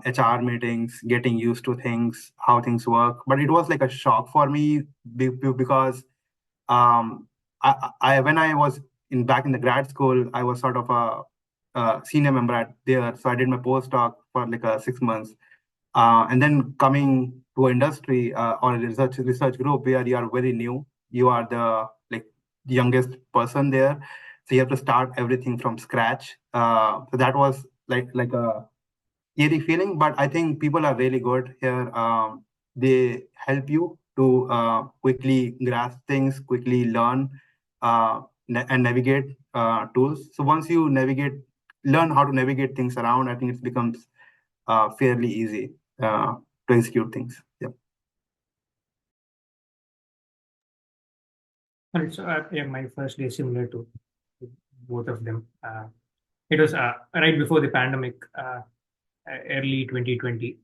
HR meetings, getting used to things, how things work. But it was like a shock for me because um, when I was in back in the grad school, I was sort of a senior member at there. So I did my postdoc for like 6 months. And then coming to industry or a research group where you are very new, you are the like youngest person there, so you have to start everything from scratch. So that was like a eerie feeling, but I think people are really good here. They help you to quickly grasp things, quickly learn, and navigate tools. So once you learn how to navigate things around, I think it becomes fairly easy to execute things. Yeah. All right, so yeah, my first day is similar to both of them. It was right before the pandemic, early 2020.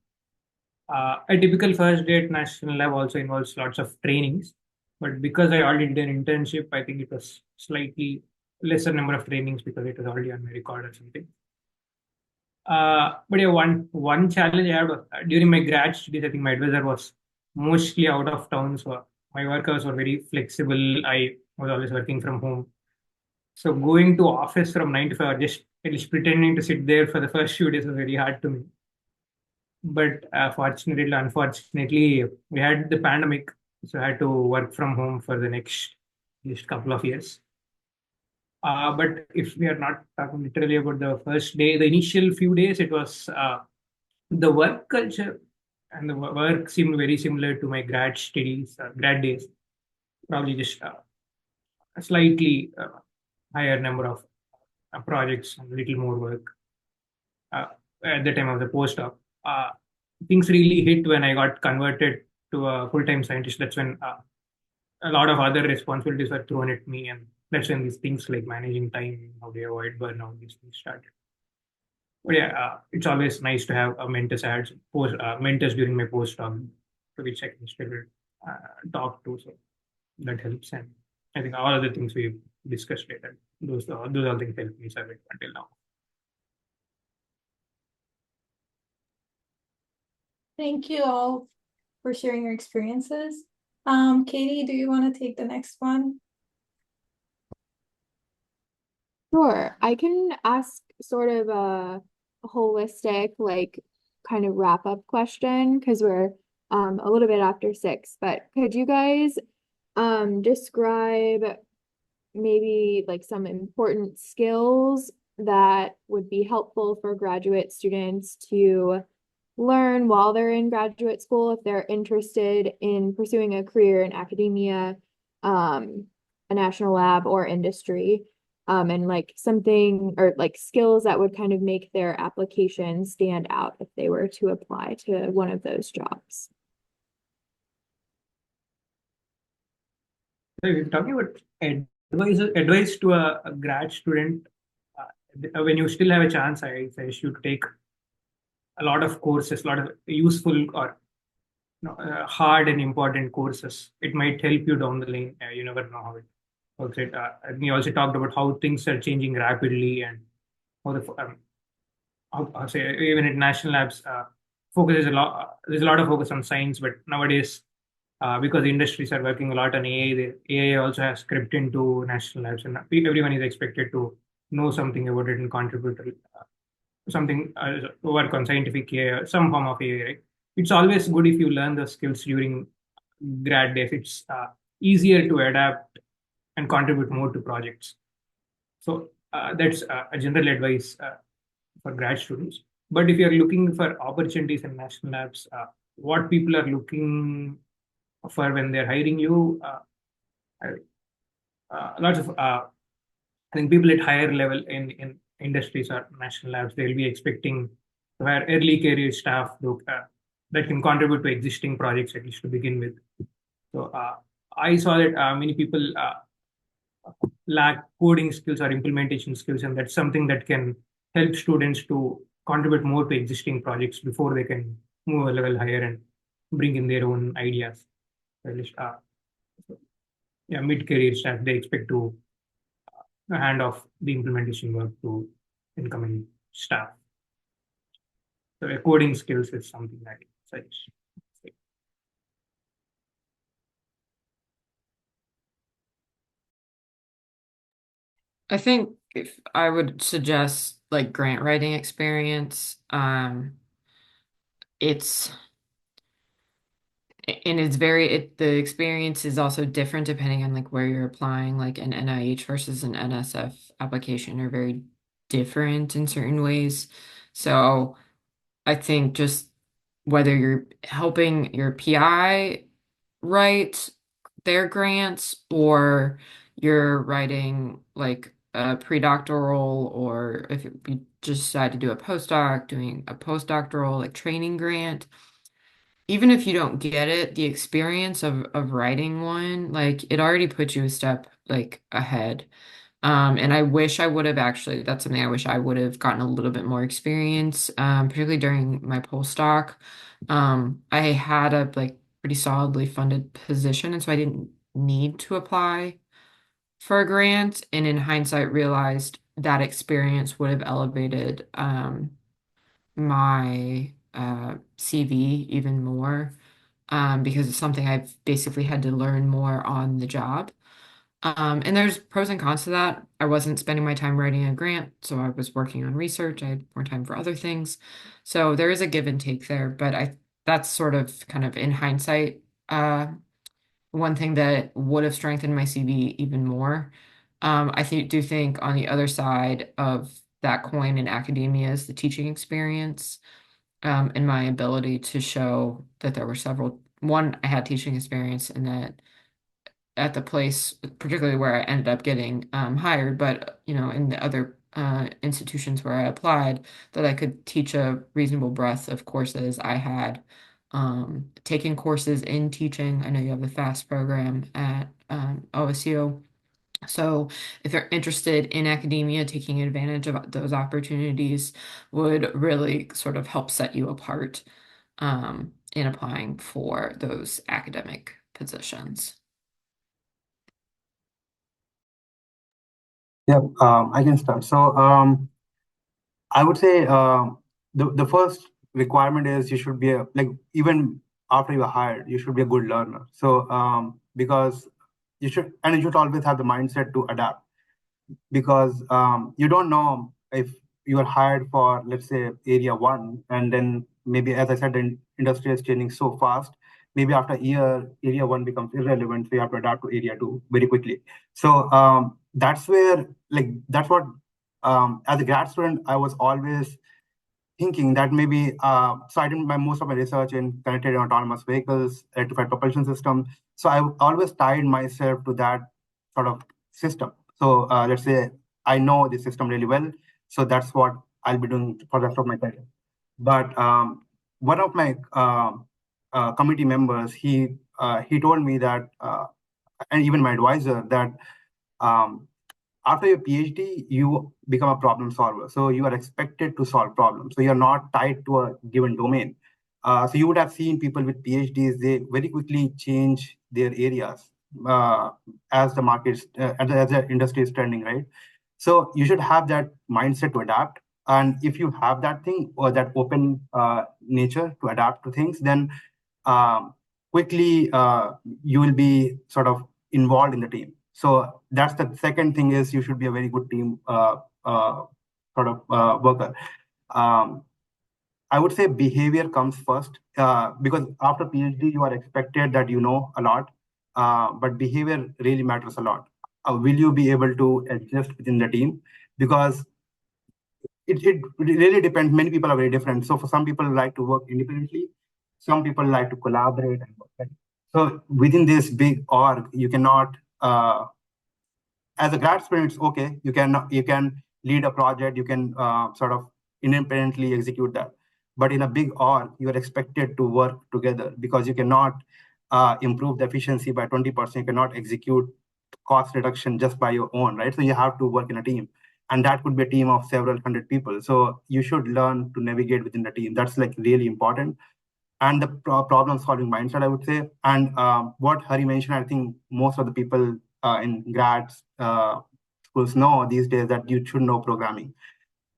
A typical first day at National Lab also involves lots of trainings, but because I already did an internship, I think it was slightly lesser number of trainings because it was already on my record or something. But yeah, one challenge I had was, during my grad studies, I think my advisor was mostly out of town, so my work hours were very flexible. I I was always working from home. So going to office from 9 to 5, or just at least pretending to sit there for the first few days was very hard to me. But fortunately, unfortunately, we had the pandemic, so I had to work from home for the next at least couple of years. But if we are not talking literally about the first day, the initial few days, it was the work culture and the work seemed very similar to my grad studies, grad days. Probably just a slightly higher number of projects and a little more work. Uh, at the time of the postdoc, uh, things really hit when I got converted to a full-time scientist. That's when a lot of other responsibilities were thrown at me, and that's when these things like managing time, how do you avoid burnout, these things started. But yeah, it's always nice to have a mentors. I had mentors during my postdoc, to which I can still talk to, so that helps. And I think all other things we discussed later, those all things helped me survive until now. Thank you all for sharing your experiences. Katie, do you want to take the next one? Sure. I can ask sort of a holistic, like kind of wrap up question because we're a little bit after 6, but could you guys describe maybe like some important skills that would be helpful for graduate students to learn while they're in graduate school if they're interested in pursuing a career in academia, a national lab, or industry, and like something or like skills that would kind of make their application stand out if they were to apply to one of those jobs. So if you're talking about advice to a grad student, when you still have a chance, I suggest you to take a lot of courses, a lot of useful or hard and important courses. It might help you down the lane. You never know how it works. And we also talked about how things are changing rapidly and how how say even at national labs, focus is a lot. There's a lot of focus on science, but nowadays, because the industries are working a lot on AI, the AI also has crept into national labs, and everyone is expected to know something about it and contribute something, work on scientific AI, some form of AI. Right? It's always good if you learn the skills during grad days. It's easier to adapt and contribute more to projects. So that's a general advice for grad students. But if you're looking for opportunities in national labs, what people are looking for when they're hiring you, lots of I think people at higher level in industries or national labs, they'll be expecting to hire early career staff that can contribute to existing projects at least to begin with. So I saw that many people lack coding skills or implementation skills, and that's something that can help students to contribute more to existing projects before they can move a level higher and bring in their own ideas. At least, yeah, mid-career staff, they expect to hand off the implementation work to incoming staff. So coding skills is something that I suggest. I think if I would suggest like grant writing experience, it's and it's the experience is also different depending on like where you're applying, like an NIH versus an NSF application are very different in certain ways. So I think just whether you're helping your PI write their grants or you're writing like a predoctoral, or if you just decide to do a postdoc, doing a postdoctoral like training grant, even if you don't get it, the experience of writing one, like it already puts you a step like ahead. And I wish I would have actually, that's something I wish I would have gotten a little bit more experience, particularly during my postdoc. I had a like pretty solidly funded position, and so I didn't need to apply for a grant. And in hindsight, realized that experience would have elevated my CV even more, because it's something I've basically had to learn more on the job. And there's pros and cons to that. I wasn't spending my time writing a grant, so I was working on research. I had more time for other things. So there is a give and take there, but that's sort of kind of in hindsight, one thing that would have strengthened my CV even more. Do think on the other side of that coin in academia is the teaching experience, and my ability to show that there were one, I had teaching experience and that at the place, particularly where I ended up getting hired, but in the other institutions where I applied, that I could teach a reasonable breadth of courses. I had taken courses in teaching. I know you have the FAST program at OSU. So if you're interested in academia, taking advantage of those opportunities would really sort of help set you apart in applying for those academic positions. Yeah, I can start. So I would say the first requirement is you should be even after you are hired, you should be a good learner. So because you should always have the mindset to adapt, because you don't know if you are hired for, let's say, area one, and then maybe, as I said, the industry is changing so fast. Maybe after a year, area one becomes irrelevant, so you have to adapt to area two very quickly. So that's where, that's what, as a grad student, I was always thinking that maybe, so I did most of my research in connected and autonomous vehicles, electrified propulsion system. So I always tied myself to that sort of system. So let's say I know the system really well. So that's what I'll be doing for the rest of my career. But one of my committee members, he told me that, and even my advisor, that um, after your PhD, you become a problem solver. So you are expected to solve problems. So you're not tied to a given domain. So you would have seen people with PhDs, they very quickly change their areas as the markets, as the industry is trending, right? So you should have that mindset to adapt. And if you have that thing, or that open nature to adapt to things, then um, quickly you will be sort of involved in the team. So that's the second thing, is you should be a very good team worker. Um, I would say behavior comes first, because after PhD you are expected that you know a lot, but behavior really matters a lot. Will you be able to adjust within the team? Because it really depends. Many people are very different. So for some people like to work independently, some people like to collaborate and work. Right? So within this big org, you cannot, as a grad student, it's okay. You can lead a project. You can sort of independently execute that. But in a big org, you are expected to work together, because you cannot improve the efficiency by 20%. You cannot execute cost reduction just by your own, right? So you have to work in a team, and that could be a team of several hundred people. So you should learn to navigate within the team. That's like really important. And the problem solving mindset, I would say. And what Hari mentioned, I think most of the people in grad schools know these days, that you should know programming.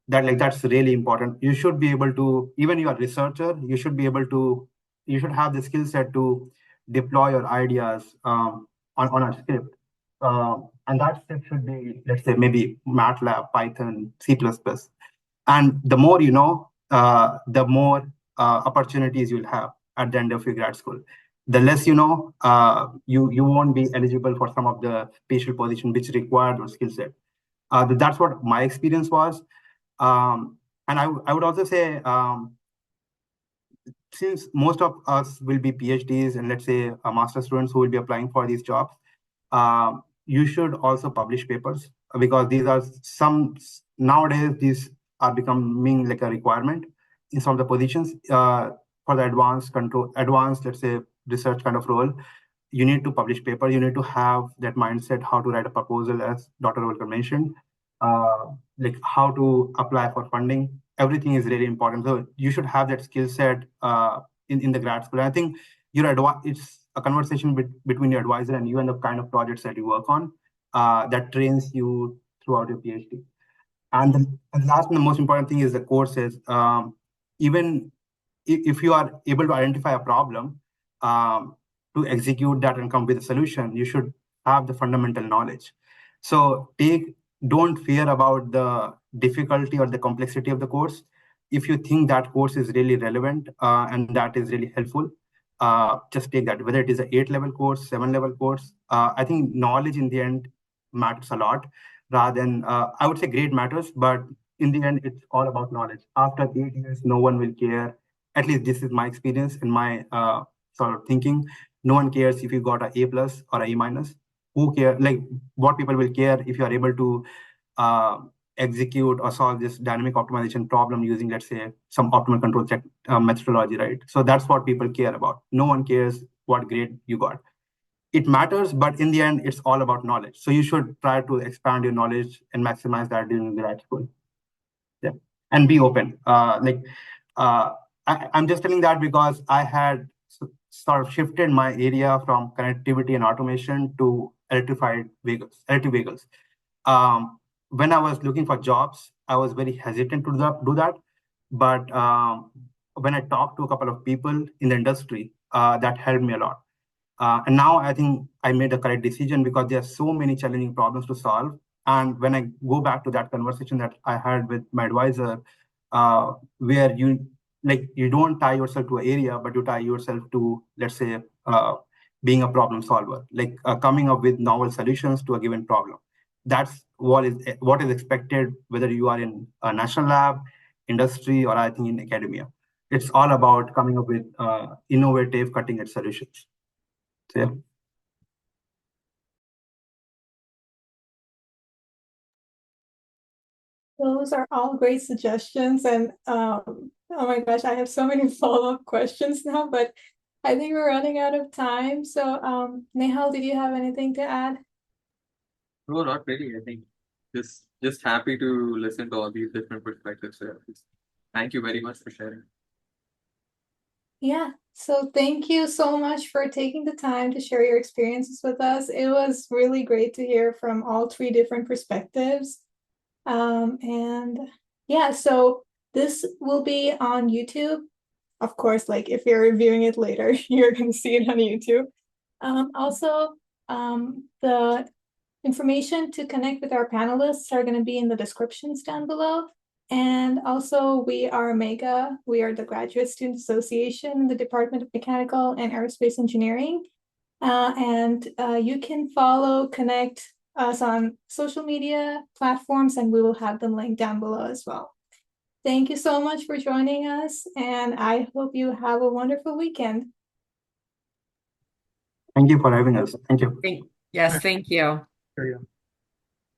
That's really important. You should be able to, even you are a researcher, you should have the skill set to deploy your ideas on a script. And that script should be, let's say, maybe MATLAB, Python, C++. And the more you know, the more opportunities you'll have at the end of your grad school. The less you know, you won't be eligible for some of the spatial position which require your skill set. That's what my experience was. And I would also say, since most of us will be PhDs and, let's say, master students who will be applying for these jobs, you should also publish papers, because nowadays these are becoming like a requirement in some of the positions for the advanced, let's say, research kind of role. You need to publish paper. You need to have that mindset, how to write a proposal, as Dr. Roelker mentioned, like how to apply for funding. Everything is really important. So you should have that skill set in the grad school. And I think it's a conversation between your advisor and you, and the kind of projects that you work on that trains you throughout your PhD. And the last and the most important thing is the courses. Even if you are able to identify a problem, to execute that and come with a solution, you should have the fundamental knowledge. So don't fear about the difficulty or the complexity of the course. If you think that course is really relevant and that is really helpful, just take that. Whether it is an 8-level course, 7-level course, I think knowledge in the end matters a lot. Rather than I would say grade matters, but in the end, it's all about knowledge. After 8 years, no one will care. At least this is my experience and my sort of thinking. No one cares if you got a A+ or a A-. Who care? Like, what people will care if you are able to execute or solve this dynamic optimization problem using, let's say, some optimal control check methodology, right? So that's what people care about. No one cares what grade you got. It matters, but in the end, it's all about knowledge. So you should try to expand your knowledge and maximize that during grad school. Yeah, and be open. I'm just telling that because I had sort of shifted my area from connectivity and automation to electric vehicles. When I was looking for jobs, I was very hesitant to do that. But when I talked to a couple of people in the industry, that helped me a lot. And now I think I made the correct decision because there are so many challenging problems to solve. And when I go back to that conversation that I had with my advisor, where you don't tie yourself to an area, but you tie yourself to, let's say, being a problem solver, coming up with novel solutions to a given problem. That's what is expected, whether you are in a national lab, industry, or I think in academia. It's all about coming up with innovative, cutting-edge solutions. So, yeah. Those are all great suggestions. And oh my gosh, I have so many follow-up questions now, but I think we're running out of time. So Nehal, did you have anything to add? No, not really. I think just happy to listen to all these different perspectives. So, thank you very much for sharing. Yeah, so thank you so much for taking the time to share your experiences with us. It was really great to hear from all 3 different perspectives. And yeah, so this will be on YouTube. Of course, like if you're reviewing it later, you're going to see it on YouTube. Also, the information to connect with our panelists are going to be in the descriptions down below. And also, we are MEGA. We are the Graduate Student Association in the Department of Mechanical and Aerospace Engineering. And you can connect us on social media platforms, and we will have them linked down below as well. Thank you so much for joining us, and I hope you have a wonderful weekend. Thank you for having us. Thank you. Yes, thank you. Carry on.